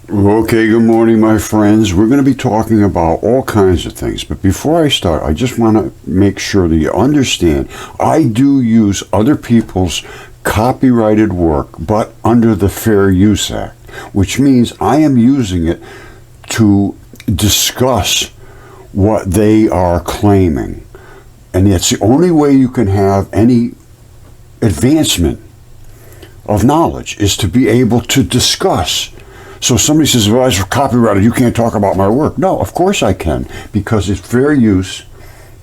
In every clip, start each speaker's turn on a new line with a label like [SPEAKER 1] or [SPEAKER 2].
[SPEAKER 1] Okay, good morning, my friends. We're going to be talking about all kinds of things. But before I start, I just want to make sure that you understand I do use other people's copyrighted work, but under the Fair Use Act, which means I am using it to discuss what they are claiming. And it's the only way you can have any advancement of knowledge is to be able to discuss. So somebody says, well, it's copyrighted, you can't talk about my work. No, of course I can, because it's fair use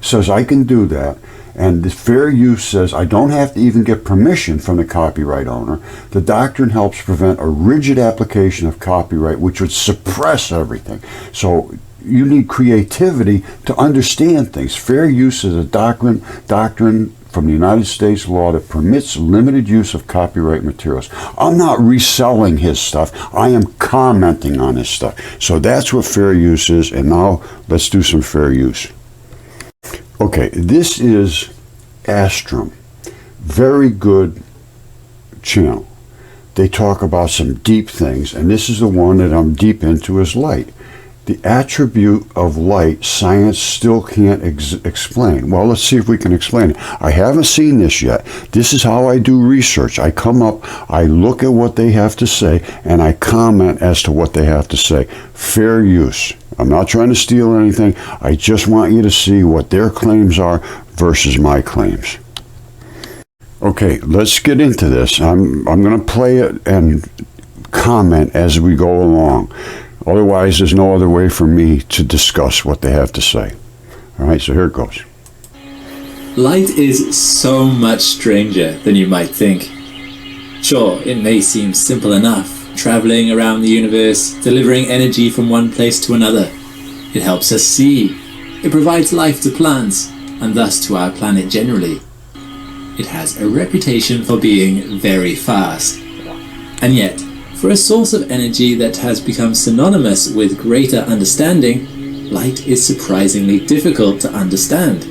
[SPEAKER 1] says I can do that. And the fair use says I don't have to even get permission from the copyright owner. The doctrine helps prevent a rigid application of copyright, which would suppress everything. So you need creativity to understand things. Fair use is a doctrine from the United States law that permits limited use of copyright materials. I'm not reselling his stuff. I am commenting on his stuff. So that's what fair use is. And now let's do some fair use. Okay, this is Astrum. Very good channel. They talk about some deep things, and this is the one that I'm deep into is light. The attribute of light, science still can't explain. Well, let's see if we can explain it. I haven't seen this yet. This is how I do research. I come up, I look at what they have to say, and I comment as to what they have to say. Fair use. I'm not trying to steal anything. I just want you to see what their claims are versus my claims. Okay, let's get into this. I'm going to play it and comment as we go along. Otherwise, there's no other way for me to discuss what they have to say. All right, so here it goes.
[SPEAKER 2] Light is so much stranger than you might think. Sure, it may seem simple enough, traveling around the universe, delivering energy from one place to another. It helps us see. It provides life to plants, and thus to our planet generally. It has a reputation for being very fast. And yet, for a source of energy that has become synonymous with greater understanding, light is surprisingly difficult to understand.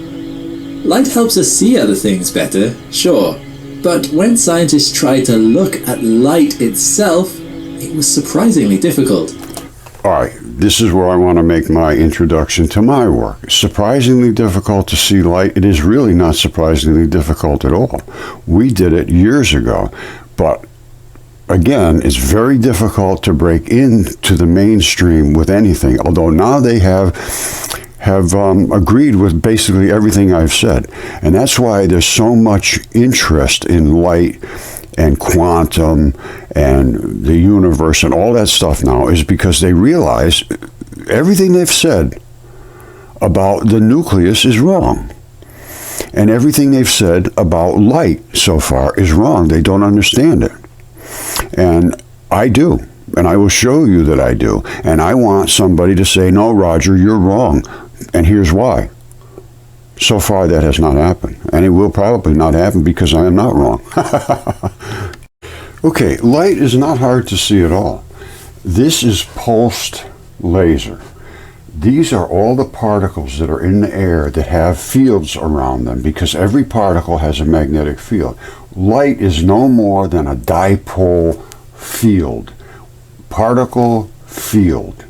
[SPEAKER 2] Light helps us see other things better, sure, but when scientists tried to look at light itself, it was surprisingly difficult.
[SPEAKER 1] All right, this is where I want to make my introduction to my work. Surprisingly difficult to see light. It is really not surprisingly difficult at all. We did it years ago, but again, it's very difficult to break into the mainstream with anything, although now they have agreed with basically everything I've said. And that's why there's so much interest in light and quantum and the universe and all that stuff now, is because they realize everything they've said about the nucleus is wrong. And everything they've said about light so far is wrong. They don't understand it. And I do. And I will show you that I do. And I want somebody to say, no, Roger, you're wrong. And here's why. So far, that has not happened. And it will probably not happen because I am not wrong. Okay, light is not hard to see at all. This is pulsed laser. These are all the particles that are in the air that have fields around them, because every particle has a magnetic field. Light is no more than a dipole field. Particle field.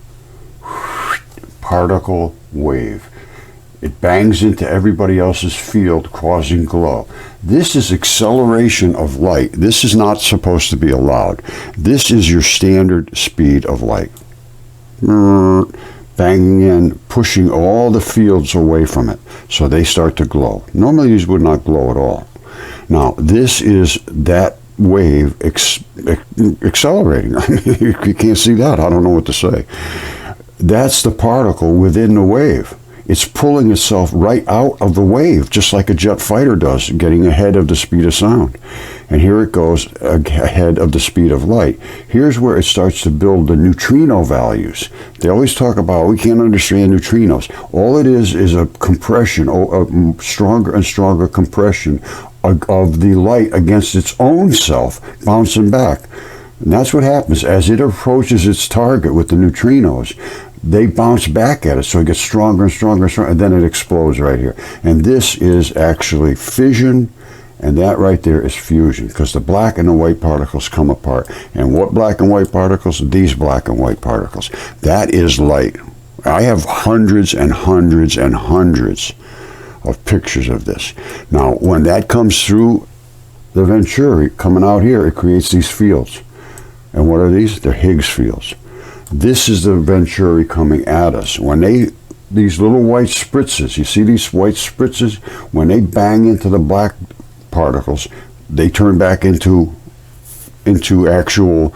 [SPEAKER 1] Particle wave. It bangs into everybody else's field, causing glow. This is acceleration of light. This is not supposed to be allowed. This is your standard speed of light. Banging in, pushing all the fields away from it, so they start to glow. Normally these would not glow at all. Now, this is that wave accelerating. I mean, you can't see that. I don't know what to say. That's the particle within the wave. It's pulling itself right out of the wave, just like a jet fighter does, getting ahead of the speed of sound. And here it goes ahead of the speed of light. Here's where it starts to build the neutrino values. They always talk about, we can't understand neutrinos. All it is a compression, a stronger and stronger compression of the light against its own self, bouncing back. And that's what happens as it approaches its target with the neutrinos. They bounce back at it, so it gets stronger and stronger and stronger, and then it explodes right here. And this is actually fission And that right there is fusion, because the black and the white particles come apart. And what black and white particles? These black and white particles. That is light. I have hundreds and hundreds and hundreds of pictures of this. Now, when that comes through the Venturi, coming out here, it creates these fields. And what are these? They're Higgs fields. This is the Venturi coming at us. When these little white spritzes, you see these white spritzes? When they bang into the black particles, they turn back into actual,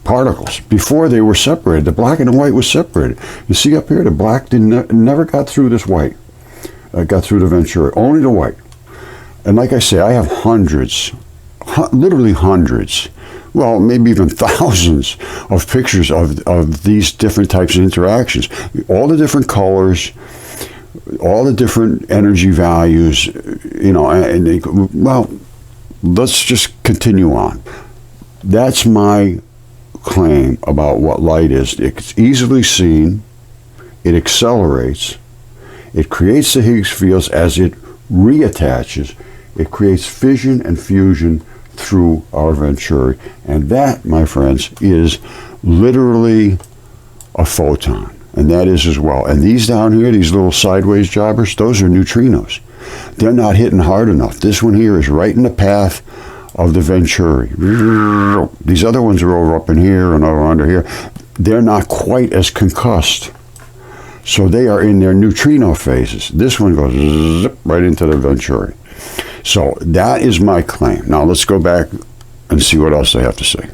[SPEAKER 1] particles. Before they were separated, the black and the white was separated. You see up here, the black never got through this white. Got through the Venturi, only the white. And like I say, I have hundreds, literally hundreds, well, maybe even thousands of pictures of these different types of interactions. All the different colors, all the different energy values, well, let's just continue on. That's my claim about what light is. It's easily seen, it accelerates, it creates the Higgs fields. As it reattaches, it creates fission and fusion through our Venturi. And that, my friends, is literally a photon. And that is as well. And these down here, these little sideways jobbers, those are neutrinos. They're not hitting hard enough. This one here is right in the path of the Venturi. These other ones are over up in here and over under here. They're not quite as concussed. So they are in their neutrino phases. This one goes zip right into the Venturi. So that is my claim. Now let's go back and see what else they have to say.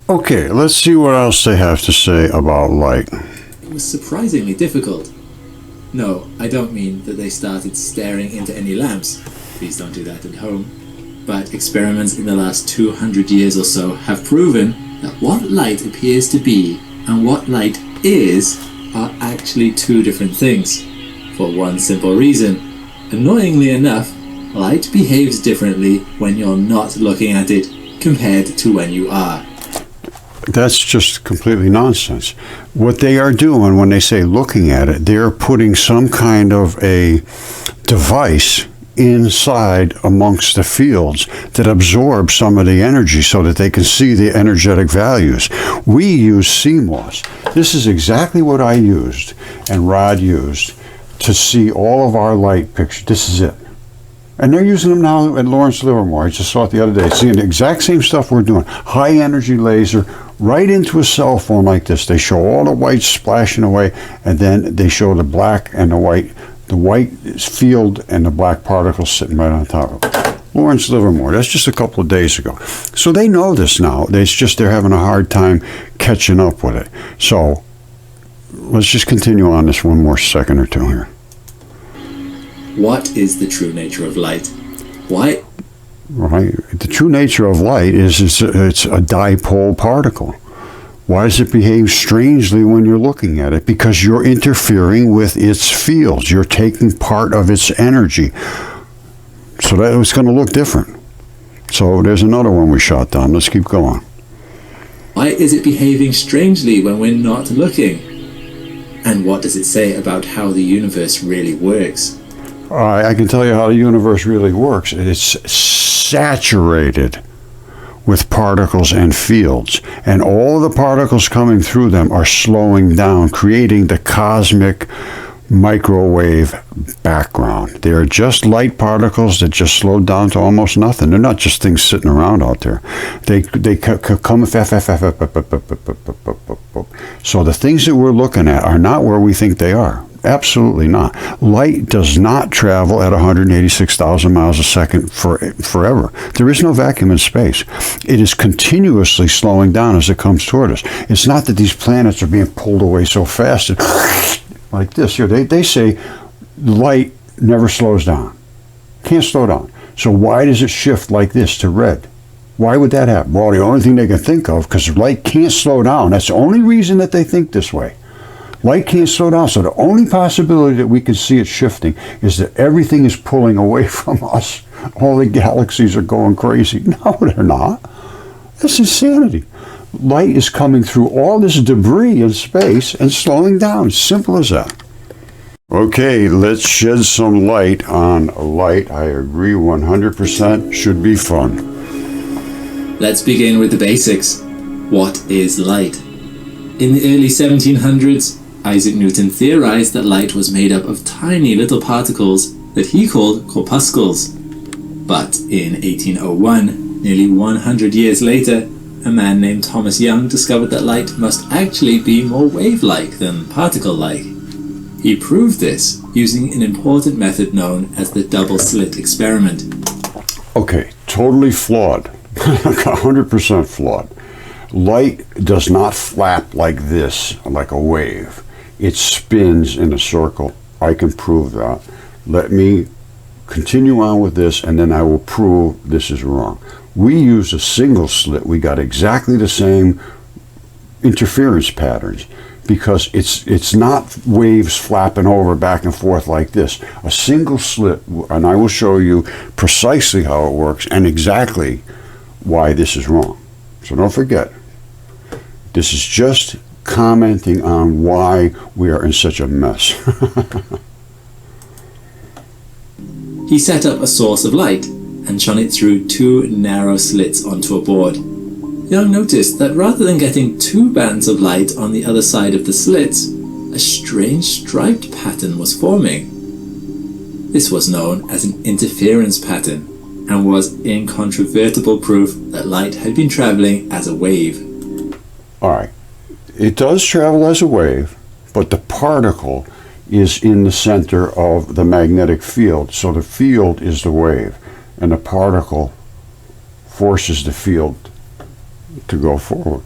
[SPEAKER 1] Okay, let's see what else they have to say about light.
[SPEAKER 2] It was surprisingly difficult. No, I don't mean that they started staring into any lamps. Please don't do that at home. But experiments in the last 200 years or so have proven that what light appears to be and what light is are actually two different things. For one simple reason. Annoyingly enough, light behaves differently when you're not looking at it compared to when you are.
[SPEAKER 1] That's just completely nonsense. What they are doing when they say looking at it, they're putting some kind of a device inside amongst the fields that absorb some of the energy so that they can see the energetic values. We use CMOS. This is exactly what I used and Rod used to see all of our light pictures. This is it. And they're using them now at Lawrence Livermore. I just saw it the other day. Seeing the exact same stuff we're doing. High energy laser right into a cell phone like this. They show all the white splashing away, and then they show the black and the white field and the black particles sitting right on top of it. Lawrence Livermore. That's just a couple of days ago. So they know this now. It's just they're having a hard time catching up with it. So let's just continue on this one more second or two here.
[SPEAKER 2] What is the true nature of light? Why?
[SPEAKER 1] Right. The true nature of light is it's a dipole particle. Why does it behave strangely when you're looking at it? Because you're interfering with its fields. You're taking part of its energy. So that it's going to look different. So there's another one we shot down. Let's keep going.
[SPEAKER 2] Why is it behaving strangely when we're not looking? And what does it say about how the universe really works?
[SPEAKER 1] I can tell you how the universe really works. It's saturated with particles and fields, and all the particles coming through them are slowing down, creating the cosmic microwave background. They are just light particles that just slow down to almost nothing. They're not just things sitting around out there. They come. So the things that we're looking at are not where we think they are. Absolutely not. Light does not travel at 186,000 miles a second forever. There is no vacuum in space. It is continuously slowing down as it comes toward us. It's not that these planets are being pulled away so fast like this. Here, they say light never slows down. Can't slow down. So why does it shift like this to red? Why would that happen? Well, the only thing they can think of, because light can't slow down. That's the only reason that they think this way. Light can't slow down, so the only possibility that we can see it shifting is that everything is pulling away from us. All the galaxies are going crazy. No, they're not. That's insanity. Light is coming through all this debris in space and slowing down. Simple as that. Okay, let's shed some light on light. I agree 100% should be fun.
[SPEAKER 2] Let's begin with the basics. What is light? In the early 1700s, Isaac Newton theorized that light was made up of tiny little particles that he called corpuscles. But in 1801, nearly 100 years later, a man named Thomas Young discovered that light must actually be more wave-like than particle-like. He proved this using an important method known as the double-slit experiment.
[SPEAKER 1] Okay, totally flawed. 100% flawed. Light does not flap like this, like a wave. It spins in a circle. I can prove that. Let me continue on with this, and then I will prove this is wrong. We used a single slit. We got exactly the same interference patterns, because it's not waves flapping over back and forth like this. A single slit, and I will show you precisely how it works and exactly why this is wrong. So don't forget, this is just commenting on why we are in such a mess.
[SPEAKER 2] He set up a source of light and shone it through two narrow slits onto a board. Young noticed that rather than getting two bands of light on the other side of the slits, a strange striped pattern was forming. This was known as an interference pattern and was incontrovertible proof that light had been traveling as a wave.
[SPEAKER 1] All right, it does travel as a wave, but the particle is in the center of the magnetic field. So the field is the wave, and the particle forces the field to go forward.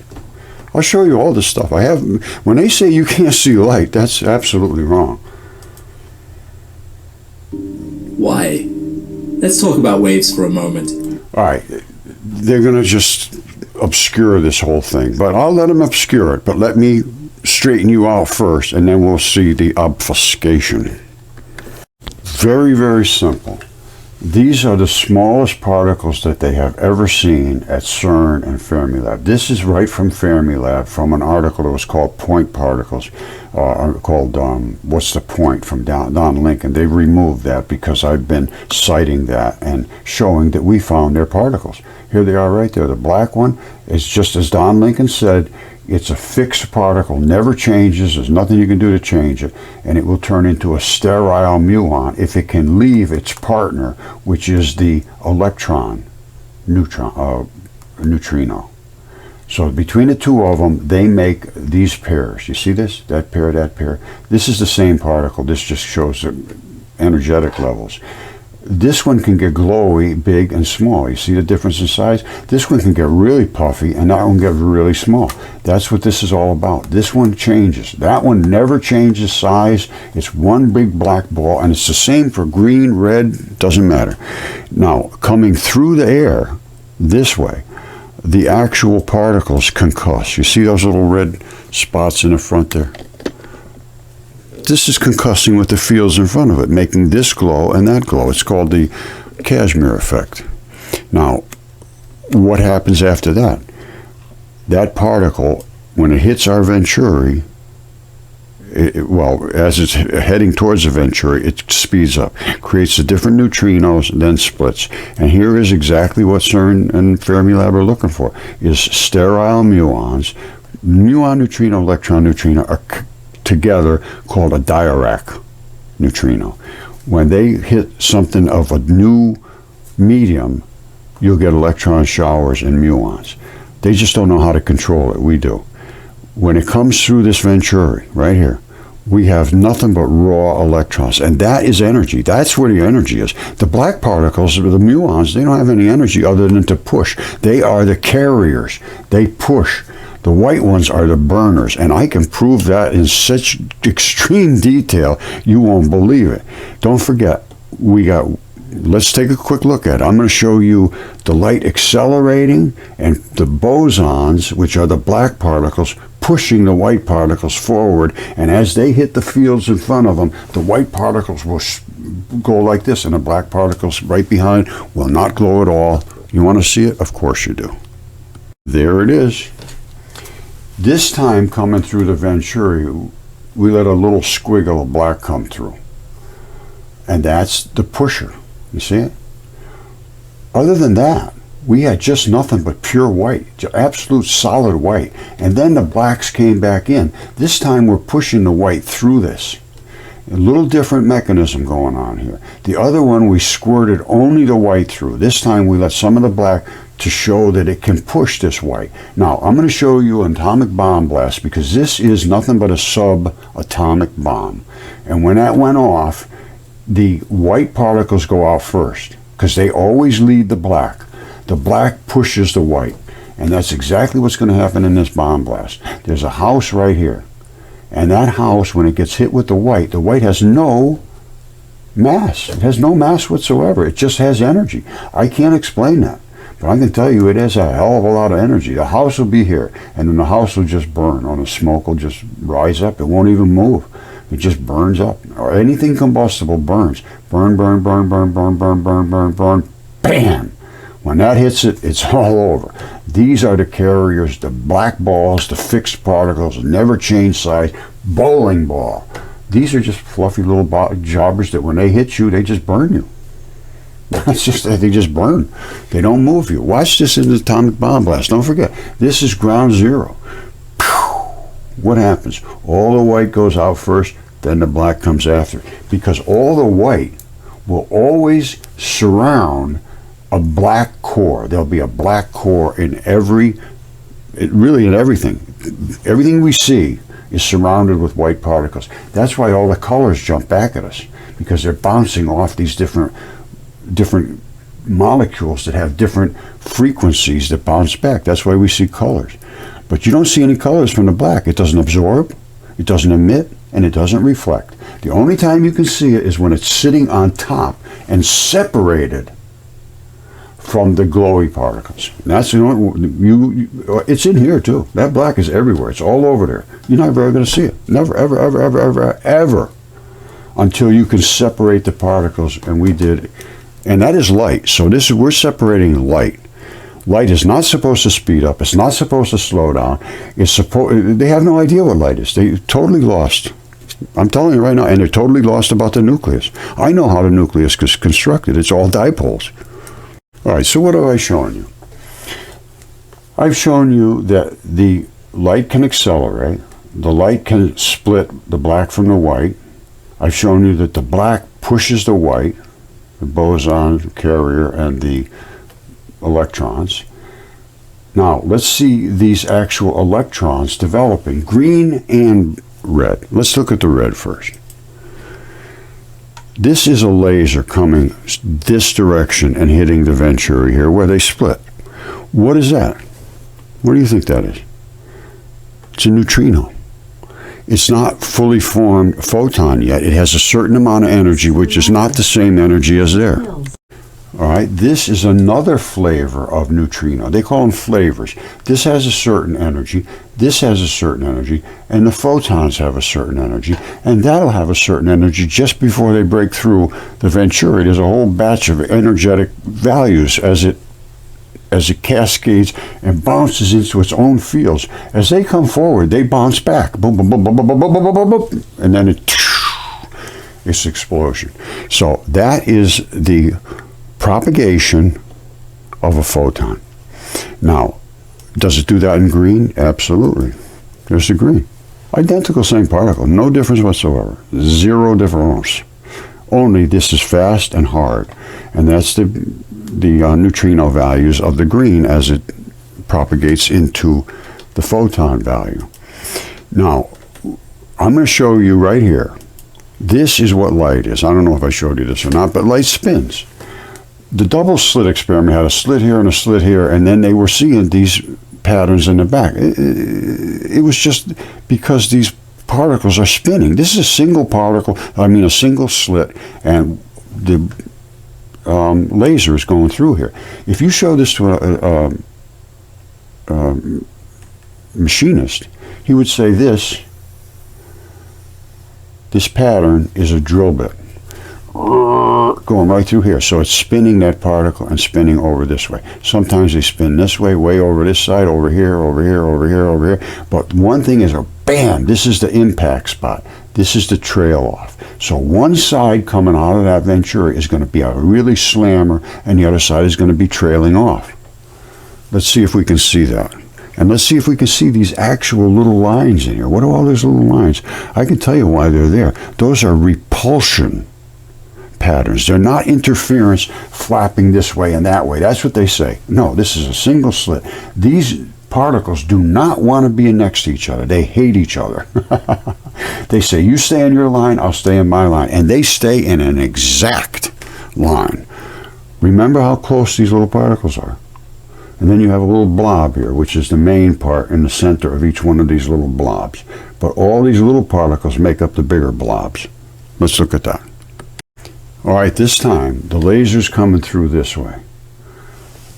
[SPEAKER 1] I'll show you all this stuff. When they say you can't see light, that's absolutely wrong.
[SPEAKER 2] Why? Let's talk about waves for a moment.
[SPEAKER 1] All right, they're going to just obscure this whole thing, but I'll let them obscure it. But let me straighten you out first, and then we'll see the obfuscation. Very, very simple. These are the smallest particles that they have ever seen at CERN and Fermilab. This is right from Fermilab, from an article that was called Point Particles, called What's the Point, from Don Lincoln. They removed that because I've been citing that and showing that we found their particles. Here they are right there. The black one is just as Don Lincoln said. It's a fixed particle, never changes. There's nothing you can do to change it, and it will turn into a sterile muon if it can leave its partner, which is the neutrino. So between the two of them, they make these pairs. You see this? That pair, that pair. This is the same particle. This just shows the energetic levels. This one can get glowy, big, and small. You see the difference in size? This one can get really puffy, and that one gets really small. That's what this is all about. This one changes. That one never changes size. It's one big black ball, and it's the same for green, red, doesn't matter. Now, coming through the air this way, the actual particles concuss. You see those little red spots in the front there? This is concussing with the fields in front of it, making this glow and that glow. It's called the Casimir effect. Now, what happens after that? That particle, when it hits our Venturi, as it's heading towards the Venturi, it speeds up, creates the different neutrinos, and then splits. And here is exactly what CERN and Fermilab are looking for, is sterile muons. Muon, neutrino, electron, neutrino are together called a Dirac neutrino. When they hit something of a new medium, you'll get electron showers and muons. They just don't know how to control it. We do. When it comes through this Venturi, right here, we have nothing but raw electrons, and that is energy. That's where the energy is. The black particles, the muons, they don't have any energy other than to push. They are the carriers. They push. The white ones are the burners, and I can prove that in such extreme detail you won't believe it. Don't forget, let's take a quick look at it. I'm going to show you the light accelerating and the bosons, which are the black particles, pushing the white particles forward, and as they hit the fields in front of them, the white particles will go like this, and the black particles right behind will not glow at all. You want to see it? Of course you do. There it is. This time coming through the Venturi, we let a little squiggle of black come through. And that's the pusher. You see it? Other than that, we had just nothing but pure white, absolute solid white. And then the blacks came back in. This time we're pushing the white through this. A little different mechanism going on here. The other one we squirted only the white through. This time we let some of the black to show that it can push this white. Now I'm going to show you an atomic bomb blast, because this is nothing but a subatomic bomb. And when that went off, the white particles go out first, because they always lead the black. The black pushes the white. And that's exactly what's going to happen in this bomb blast. There's a house right here. And that house, when it gets hit with the white has no mass. It has no mass whatsoever. It just has energy. I can't explain that. But I can tell you it has a hell of a lot of energy. The house will be here, and then the house will just burn, or the smoke will just rise up. It won't even move. It just burns up. Or anything combustible burns. Burn, burn, burn, burn, burn, burn, burn, burn, burn. Bam! When that hits it, it's all over. These are the carriers, the black balls, the fixed particles, never change size, bowling ball. These are just fluffy little jobbers that when they hit you, they just burn you. It's just that they just burn. They don't move you. Watch this in the atomic bomb blast. Don't forget, this is ground zero. What happens? All the white goes out first, then the black comes after. Because all the white will always surround a black core. There'll be a black core in really in everything. Everything we see is surrounded with white particles. That's why all the colors jump back at us, because they're bouncing off these different molecules that have different frequencies that bounce back. That's why we see colors. But you don't see any colors from the black. It doesn't absorb, it doesn't emit, and it doesn't reflect. The only time you can see it is when it's sitting on top and separated from the glowy particles. And that's the only, it's in here too. That black is everywhere. It's all over there. You're not ever going to see it. Never, ever, ever, ever, ever, ever, until you can separate the particles. And we did, and that is light. So we're separating light. Light is not supposed to speed up. It's not supposed to slow down. They have no idea what light is. They totally lost. I'm telling you right now, and they're totally lost about the nucleus. I know how the nucleus is constructed. It's all dipoles. All right, so what have I shown you? I've shown you that the light can accelerate. The light can split the black from the white. I've shown you that the black pushes the white, the boson, the carrier, and the electrons. Now, let's see these actual electrons developing, green and red. Let's look at the red first. This is a laser coming this direction and hitting the venturi here where they split. What is that? What do you think that is? It's a neutrino. It's not fully formed photon yet. It has a certain amount of energy, which is not the same energy as there. All right, this is another flavor of neutrino. They call them flavors. This has a certain energy, this has a certain energy, and the photons have a certain energy, and that'll have a certain energy just before they break through the venturi. There's a whole batch of energetic values as it cascades and bounces into its own fields. As they come forward, they bounce back. Boom, boom, boom, boom, boom, boom, boom, boom, boom, boom, and then it's explosion. So that is the propagation of a photon. Now, does it do that in green? Absolutely. There's the green. Identical same particle, no difference whatsoever. Zero difference. Only this is fast and hard. And that's the neutrino values of the green as it propagates into the photon value. Now, I'm going to show you right here. This is what light is. I don't know if I showed you this or not, but light spins. The double slit experiment had a slit here and a slit here, and then they were seeing these patterns in the back. It was just because these particles are spinning. This is a single particle, a single slit, and the laser is going through here. If you show this to a machinist, he would say this pattern is a drill bit. going right through here. So it's spinning that particle and spinning over this way. Sometimes they spin this way, way over this side, over here, over here, over here, over here. But one thing is, bam, this is the impact spot. This is the trail off. So one side coming out of that Venturi is going to be a really slammer, and the other side is going to be trailing off. Let's see if we can see that. And let's see if we can see these actual little lines in here. What are all those little lines? I can tell you why they're there. Those are repulsion patterns. They're not interference flapping this way and that way. That's what they say. No, this is a single slit. These particles do not want to be next to each other. They hate each other. They say, you stay in your line, I'll stay in my line. And they stay in an exact line. Remember how close these little particles are. And then you have a little blob here, which is the main part in the center of each one of these little blobs. But all these little particles make up the bigger blobs. Let's look at that. All right, this time, the laser's coming through this way.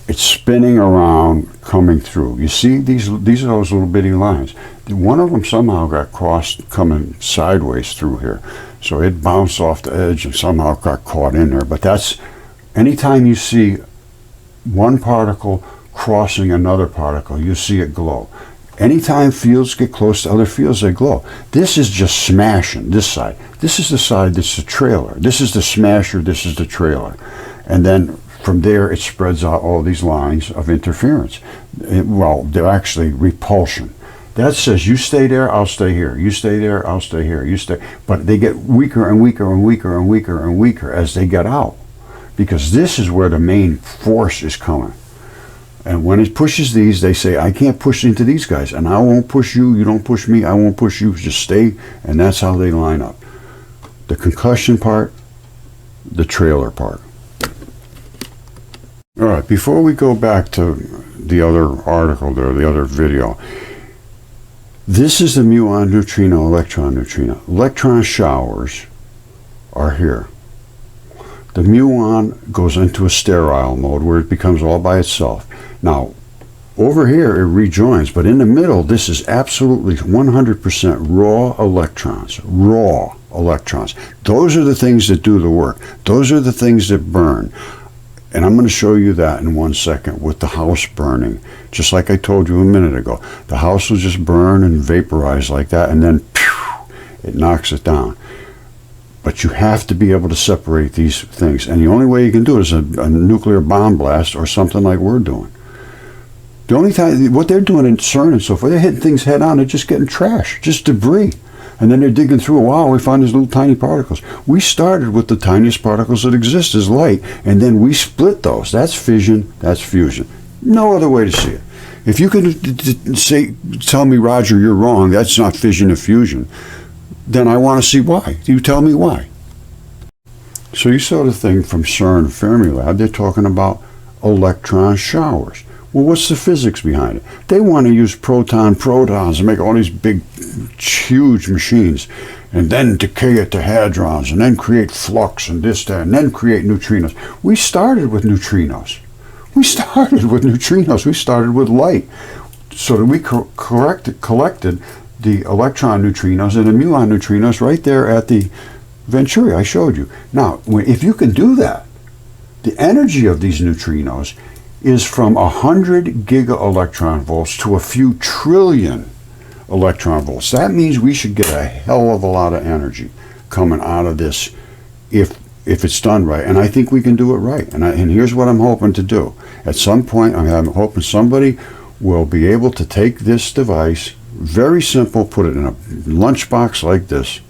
[SPEAKER 1] It's spinning around, coming through. You see, these are those little bitty lines. One of them somehow got crossed, coming sideways through here. So it bounced off the edge and somehow got caught in there. But that's, anytime you see one particle crossing another particle, you see it glow. Anytime fields get close to other fields, they glow. This is just smashing this side. This is the side that's the trailer. This is the smasher, this is the trailer. And then from there, it spreads out all these lines of interference. Well, they're actually repulsion. That says, you stay there, I'll stay here. You stay there, I'll stay here. You stay. But they get weaker and weaker and weaker and weaker and weaker as they get out. Because this is where the main force is coming. And when it pushes these, they say, I can't push into these guys. And I won't push you, you don't push me, I won't push you, just stay. And that's how they line up. The concussion part, the trailer part. All right, before we go back to the other article there, the other video, this is the muon neutrino, electron neutrino. Electron showers are here. The muon goes into a sterile mode where it becomes all by itself. Now, over here it rejoins, but in the middle, this is absolutely 100% raw electrons. Raw electrons. Those are the things that do the work. Those are the things that burn. And I'm going to show you that in 1 second with the house burning. Just like I told you a minute ago. The house will just burn and vaporize like that, and then it knocks it down. But you have to be able to separate these things. And the only way you can do it is a nuclear bomb blast or something like we're doing. The only time, what they're doing in CERN and so forth, they're hitting things head on, they're just getting trash, just debris. And then they're digging through, wow, we found these little tiny particles. We started with the tiniest particles that exist as light, and then we split those. That's fission, that's fusion. No other way to see it. If you could tell me, Roger, you're wrong, that's not fission or fusion, then I want to see why. You tell me why. So you saw the thing from CERN Fermilab, they're talking about electron showers. Well, what's the physics behind it? They want to use protons and make all these big, huge machines, and then decay it to hadrons, and then create flux and this, that, and then create neutrinos. We started with neutrinos. We started with light. So that we collected the electron neutrinos and the muon neutrinos right there at the Venturi I showed you. Now, if you can do that, the energy of these neutrinos is from 100 giga-electron volts to a few trillion electron volts. That means we should get a hell of a lot of energy coming out of this if it's done right. And I think we can do it right. And here's what I'm hoping to do. At some point, I'm hoping somebody will be able to take this device, very simple, put it in a lunchbox like this,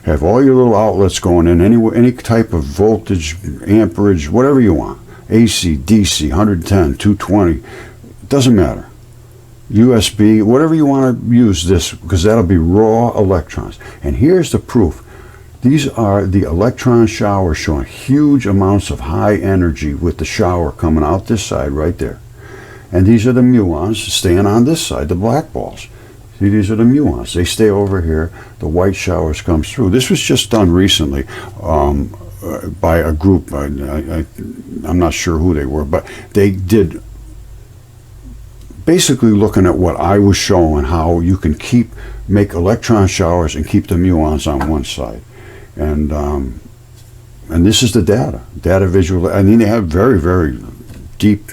[SPEAKER 1] have all your little outlets going in, any type of voltage, amperage, whatever you want. AC, DC, 110, 220, it doesn't matter. USB, whatever you want to use this, because that'll be raw electrons. And here's the proof. These are the electron showers showing huge amounts of high energy with the shower coming out this side right there. And these are the muons staying on this side, the black balls. See, these are the muons. They stay over here. The white showers comes through. This was just done recently by a group. I'm not sure who they were, but they did basically looking at what I was showing, how you can make electron showers and keep the muons on one side. And And this is the data visual. I mean, they have very, very deep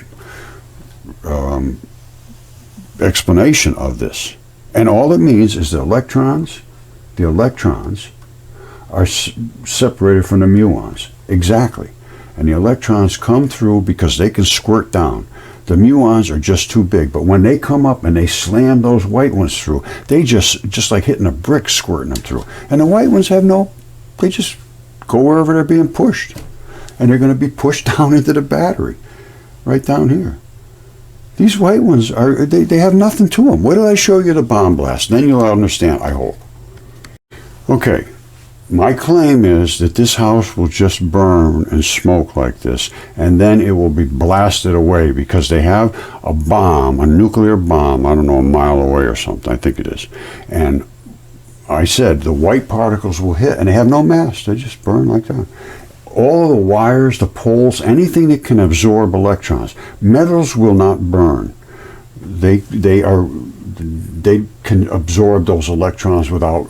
[SPEAKER 1] explanation of this. And all it means is the electrons are separated from the muons. Exactly. And the electrons come through because they can squirt down. The muons are just too big. But when they come up and they slam those white ones through, they just like hitting a brick, squirting them through. And the white ones have they just go wherever they're being pushed. And they're going to be pushed down into the battery. Right down here. These white ones, they have nothing to them. Wait till I show you the bomb blast. Then you'll understand, I hope. Okay. My claim is that this house will just burn and smoke like this, and then it will be blasted away because they have a bomb, a nuclear bomb, I don't know, a mile away or something, I think it is. And I said the white particles will hit, and they have no mass, they just burn like that. All of the wires, the poles, anything that can absorb electrons. Metals will not burn. They can absorb those electrons without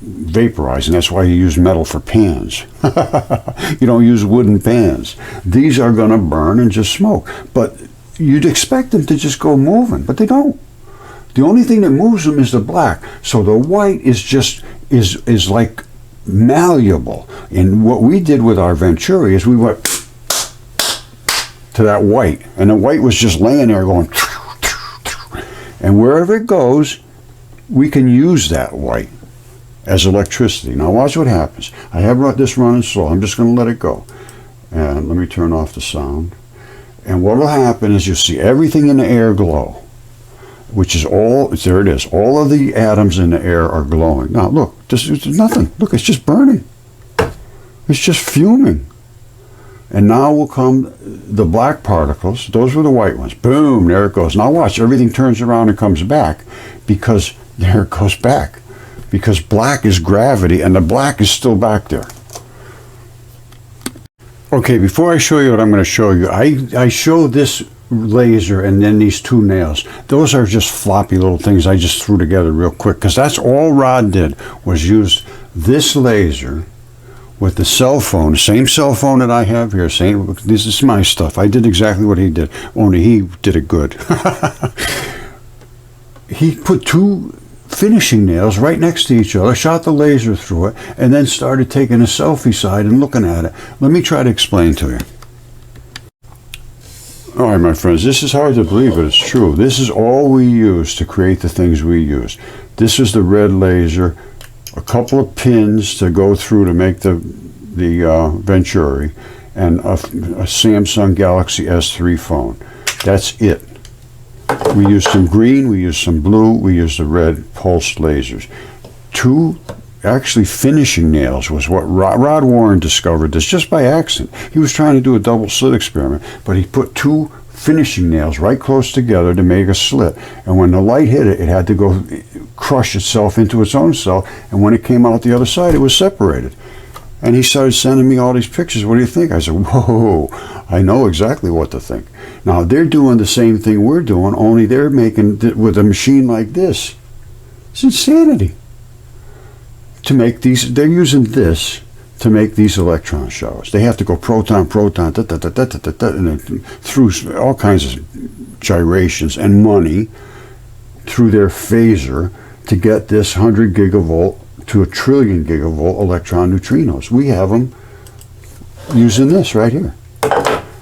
[SPEAKER 1] vaporizing. That's why you use metal for pans. You don't use wooden pans. These are going to burn and just smoke. But you'd expect them to just go moving, but they don't. The only thing that moves them is the black. So the white is like malleable. And what we did with our Venturi is we went to that white, and the white was just laying there going, and wherever it goes, we can use that white as electricity. Now watch what happens. I have this running slow. I'm just going to let it go. And let me turn off the sound. And what will happen is you'll see everything in the air glow, which is there it is. All of the atoms in the air are glowing. Now look, this is nothing. Look, it's just burning. It's just fuming. And now will come the black particles. Those were the white ones. Boom, there it goes. Now watch, everything turns around and comes back because there it goes back. Because black is gravity, and the black is still back there. Okay, before I show you what I'm going to show you, I show this laser and then these two nails. Those are just floppy little things I just threw together real quick, because that's all Rod did, was use this laser with the cell phone, the same cell phone that I have here. This is my stuff. I did exactly what he did, only he did it good. He put two finishing nails right next to each other, shot the laser through it, and then started taking a selfie side and looking at it. Let me try to explain to you. All right, my friends, this is hard to believe, but it's true. This is all we use to create the things we use. This is the red laser, a couple of pins to go through to make the Venturi, and a Samsung Galaxy S3 phone. That's it. We used some green, we used some blue, we used the red pulsed lasers. Two actually finishing nails was what Rod Warren discovered this just by accident. He was trying to do a double slit experiment, but he put two finishing nails right close together to make a slit. And when the light hit it, it had to go crush itself into its own cell, and when it came out the other side, it was separated. And he started sending me all these pictures. What do you think? I said, whoa, I know exactly what to think. Now, they're doing the same thing we're doing, only they're making it with a machine like this. It's insanity. To make these, they're using this to make these electron showers. They have to go proton, proton, and through all kinds of gyrations and money through their phaser to get this 100 gigavolt to a trillion gigavolt electron neutrinos. We have them using this right here.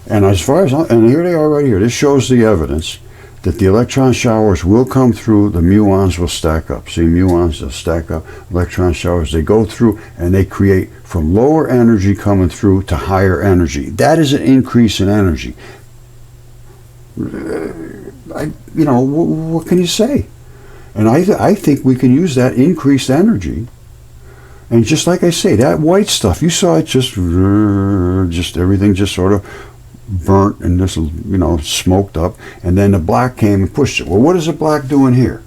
[SPEAKER 1] And as far as, and here they are right here. This shows the evidence that the electron showers will come through, the muons will stack up. See, muons, they'll stack up, electron showers, they go through and they create from lower energy coming through to higher energy. That is an increase in energy. What can you say? And I think we can use that increased energy. And just like I say, that white stuff, you saw it just everything just sort of burnt and this, smoked up. And then the black came and pushed it. Well, what is the black doing here?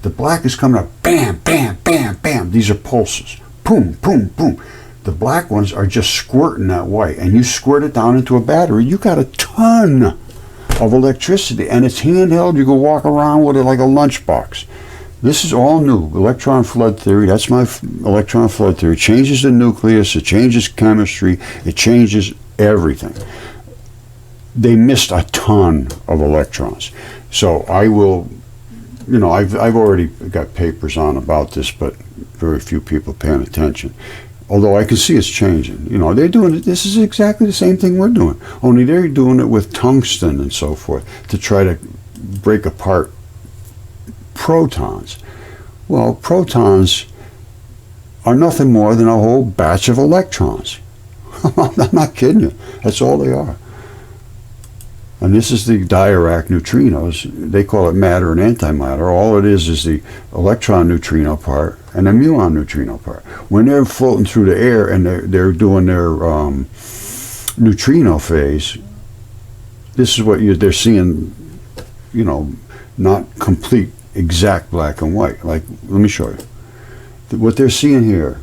[SPEAKER 1] The black is coming up, bam, bam, bam, bam. These are pulses. Boom, boom, boom. The black ones are just squirting that white. And you squirt it down into a battery. You got a ton of electricity. And it's handheld. You can walk around with it like a lunchbox. This is all new. Electron flood theory, that's my electron flood theory. It changes the nucleus, it changes chemistry, it changes everything. They missed a ton of electrons. So I will, I've already got papers on about this, but very few people paying attention. Although I can see it's changing. They're doing it. This is exactly the same thing we're doing. Only they're doing it with tungsten and so forth to try to break apart protons. Well, protons are nothing more than a whole batch of electrons. I'm not kidding you. That's all they are. And this is the Dirac neutrinos. They call it matter and antimatter. All it is the electron neutrino part and the muon neutrino part. When they're floating through the air and they're doing their neutrino phase, this is what they're seeing, not complete, exact black and white. Like, let me show you. What they're seeing here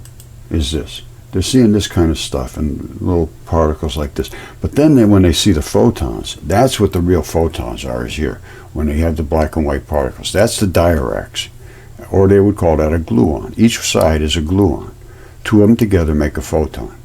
[SPEAKER 1] is this. They're seeing this kind of stuff and little particles like this. But then when they see the photons, that's what the real photons are, is here. When they have the black and white particles. That's the Diracs. Or they would call that a gluon. Each side is a gluon. Two of them together make a photon.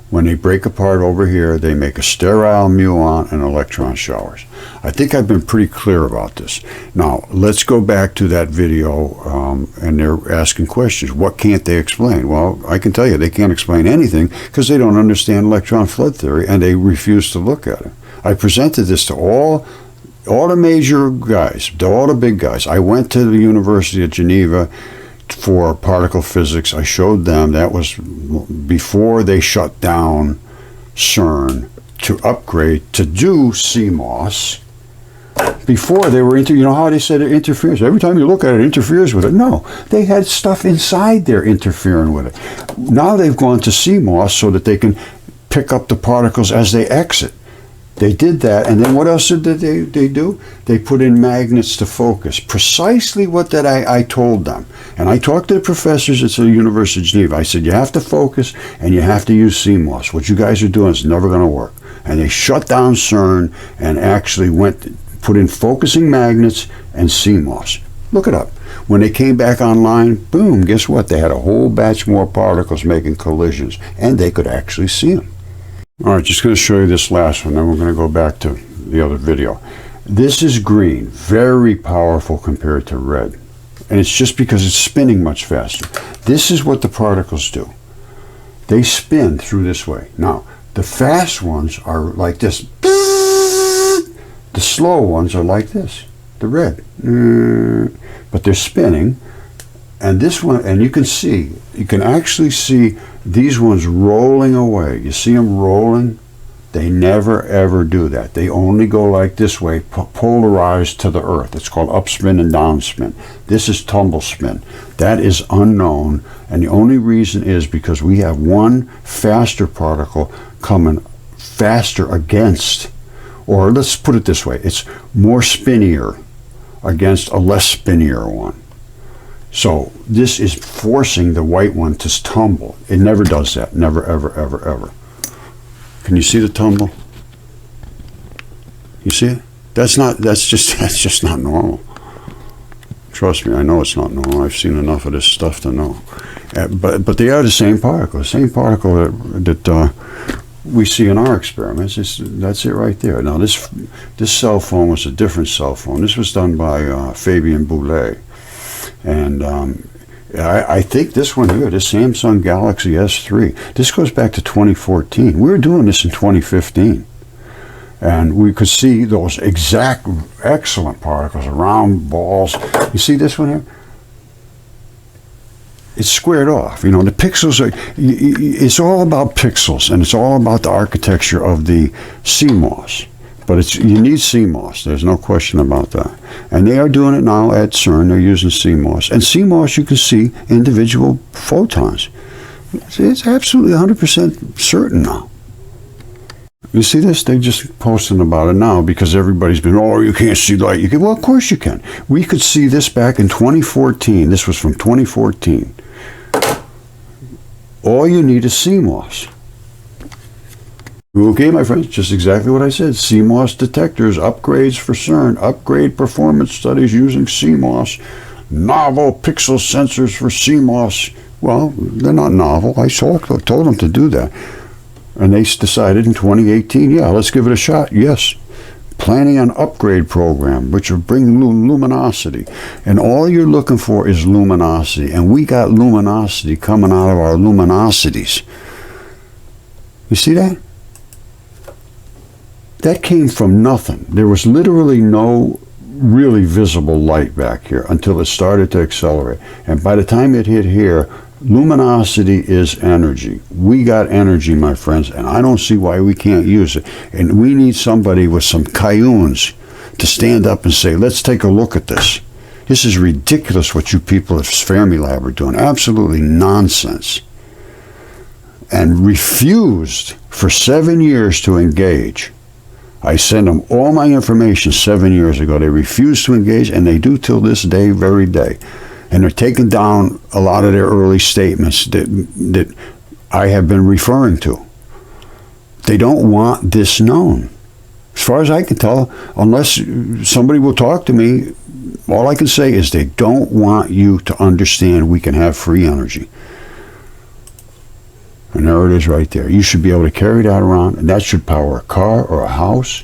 [SPEAKER 1] When they break apart over here, they make a sterile muon and electron showers. I think I've been pretty clear about this. Now, let's go back to that video, and they're asking questions. What can't they explain? Well, I can tell you they can't explain anything because they don't understand electron flood theory, and they refuse to look at it. I presented this to all the major guys, to all the big guys. I went to the University of Geneva for particle physics. I showed them. That was before they shut down CERN to upgrade to do CMOS. Before they were how they said it interferes. Every time you look at it, it interferes with it. No, they had stuff inside there interfering with it. Now they've gone to CMOS so that they can pick up the particles as they exit. They did that, and then what else did they do? They put in magnets to focus. Precisely what that I told them. And I talked to the professors at the University of Geneva. I said, you have to focus, and you have to use CMOS. What you guys are doing is never going to work. And they shut down CERN and actually put in focusing magnets and CMOS. Look it up. When they came back online, boom, guess what? They had a whole batch more particles making collisions, and they could actually see them. All right, just going to show you this last one, then we're going to go back to the other video. This is green, very powerful compared to red. And it's just because it's spinning much faster. This is what the particles do. They spin through this way. Now, the fast ones are like this. The slow ones are like this, the red. But they're spinning. And this one, and you can actually see these ones rolling away. You see them rolling? They never ever do that. They only go like this way, polarized to the earth. It's called upspin and downspin. This is tumble spin. That is unknown, and the only reason is because we have one faster particle coming faster against, or let's put it this way, it's more spinnier against a less spinnier one. So this is forcing the white one to tumble. It never does that. Never, ever, ever, ever. Can you see the tumble? You see it? That's just not normal. Trust me, I know it's not normal. I've seen enough of this stuff to know. But they are the same particle. The same particle that we see in our experiments. That's it right there. Now this cell phone was a different cell phone. This was done by Fabien Boulet. And I think this one here, this Samsung Galaxy S3, this goes back to 2014. We were doing this in 2015. And we could see those exact excellent particles, round balls. You see this one here? It's squared off. The pixels are, it's all about pixels, and it's all about the architecture of the CMOS. But you need CMOS. There's no question about that. And they are doing it now at CERN. They're using CMOS. And CMOS, you can see individual photons. It's absolutely 100% certain now. You see this? They're just posting about it now because everybody's been, you can't see light. You can. Well, of course you can. We could see this back in 2014. This was from 2014. All you need is CMOS. Okay, my friends, just exactly what I said. CMOS detectors, upgrades for CERN, upgrade performance studies using CMOS. novel pixel sensors for CMOS. Well, they're not novel. I told them to do that. And they decided in 2018, yeah, let's give it a shot. Yes. Planning an upgrade program, which will bring luminosity. And all you're looking for is luminosity. And we got luminosity coming out of our luminosities. You see that? That came from nothing. There was literally no really visible light back here until it started to accelerate. And by the time it hit here, luminosity is energy. We got energy, my friends, and I don't see why we can't use it. And we need somebody with some cayunes to stand up and say, let's take a look at this. This is ridiculous what you people at Fermilab are doing. Absolutely nonsense. And refused for 7 years to engage. I sent them all my information 7 years ago. They refused to engage, and they do till this day, very day. And they're taking down a lot of their early statements that I have been referring to. They don't want this known. As far as I can tell, unless somebody will talk to me, all I can say is they don't want you to understand we can have free energy. And there it is right there. You should be able to carry that around, and that should power a car or a house.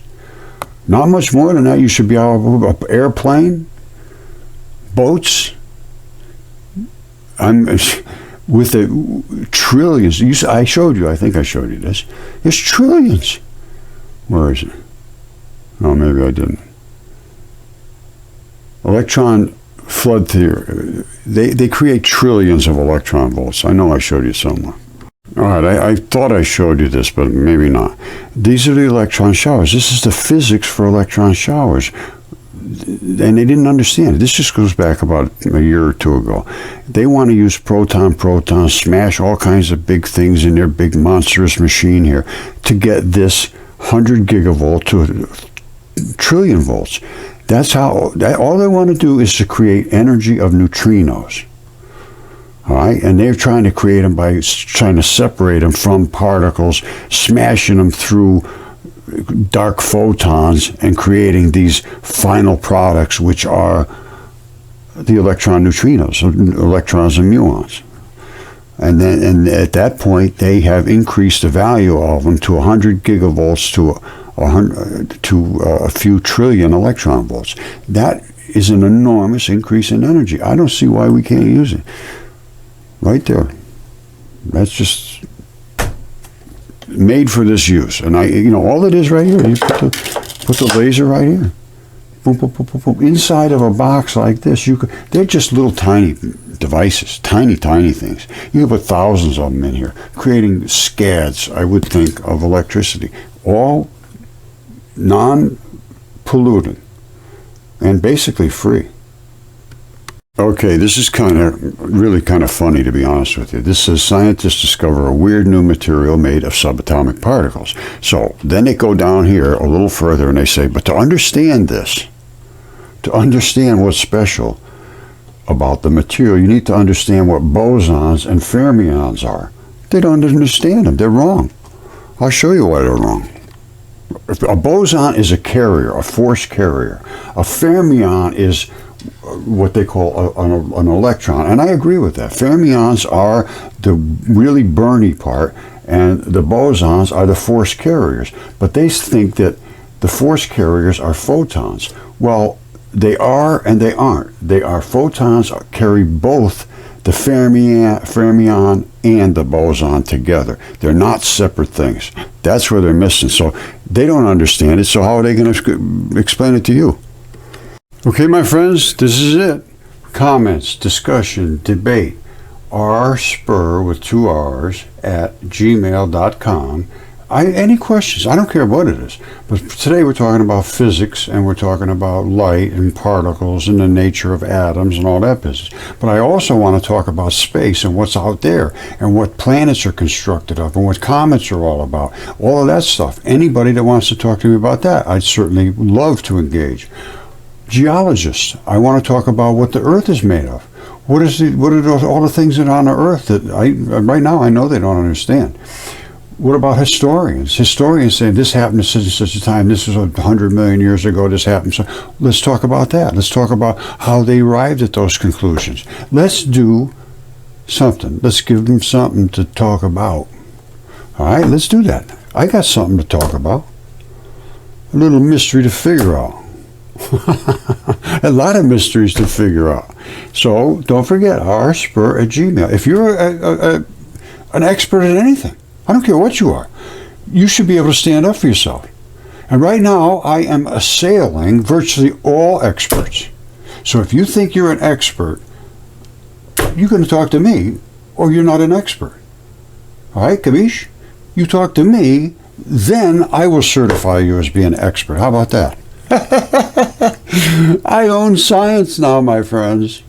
[SPEAKER 1] Not much more than that. You should be able to an airplane, boats. I'm with the trillions. I showed you. I think I showed you this. There's trillions. Where is it? Oh, maybe I didn't. Electron flood theory. They create trillions of electron volts. I know I showed you somewhere. All right, I thought I showed you this, but maybe not. These are the electron showers. This is the physics for electron showers. And they didn't understand it. This just goes back about a year or two ago. They want to use proton, smash all kinds of big things in their big monstrous machine here to get this 100 gigavolt to a trillion volts. That's how, all they want to do is to create energy of neutrinos. All right, and they're trying to create them by trying to separate them from particles, smashing them through dark photons and creating these final products, which are the electron neutrinos, electrons and muons. And at that point, they have increased the value of them to 100 gigavolts to a few trillion electron volts. That is an enormous increase in energy. I don't see why we can't use it. Right there. That's just made for this use. And all it is right here. You put the laser right here. Boom, boom, boom, boom, boom. Inside of a box like this, they're just little tiny devices, tiny things. You can put thousands of them in here, creating scads, I would think, of electricity. All non-polluting and basically free. Okay, this is really kind of funny, to be honest with you. This says scientists discover a weird new material made of subatomic particles. So then they go down here a little further and they say, but to understand this, to understand what's special about the material, you need to understand what bosons and fermions are. They don't understand them. They're wrong. I'll show you why they're wrong. A boson is a carrier, a force carrier. A fermion is what they call an electron, and I agree with that. Fermions are the really burny part, and the bosons are the force carriers. But they think that the force carriers are photons. Well, they are and they aren't. They are photons, carry both the fermion and the boson together. They're not separate things. That's where they're missing. So they don't understand it, so how are they going to explain it to you? Okay, my friends, this is it. Comments, discussion, debate, rspur with 2 R's at gmail.com. Any questions? I don't care what it is. But today we're talking about physics, and we're talking about light and particles and the nature of atoms and all that business. But I also want to talk about space and what's out there and what planets are constructed of and what comets are all about. All of that stuff. Anybody that wants to talk to me about that, I'd certainly love to engage. Geologists, I want to talk about what the Earth is made of. What are all the things that are on the Earth that right now I know they don't understand. What about historians? Historians saying this happened at such and such a time, this was 100 million years ago, this happened. So let's talk about that. Let's talk about how they arrived at those conclusions. Let's do something. Let's give them something to talk about. All right, let's do that. I got something to talk about. A little mystery to figure out. A lot of mysteries to figure out. So don't forget, rspur@gmail. If you're an expert at anything, I don't care what you are, you should be able to stand up for yourself. And right now, I am assailing virtually all experts. So if you think you're an expert, you're going to talk to me, or you're not an expert. All right, Kabish? You talk to me, then I will certify you as being an expert. How about that? I own science now, my friends.